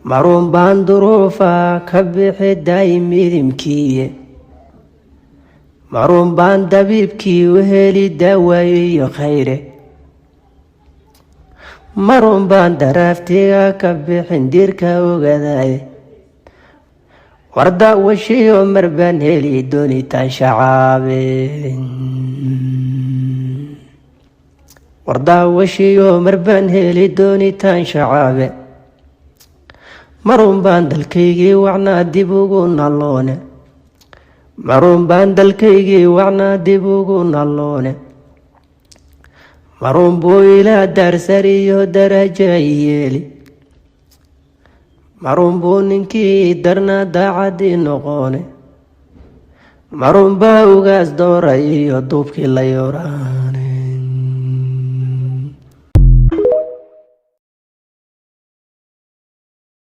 marun baan duruufa ka bixi daa'imidimkii marun baan dabiibkii u heli daawayo iyo khayre marun baan daraaftiga ka bixin dirka ogadaye warda washiyo marbaan heli doonitaan shacaabe warda washiyo marbaan heli doonitaan shacaabe marun baan dalkaygii wacnaa dib ugu nalloone marun baan dalkaygii wacnaa dib ugu nalloone marun buu ilaa daarsariyo daraja yeeli marun buu ninkii darnaa daacadii noqone marun baa ugaas dooray iyo duubkii la yoraane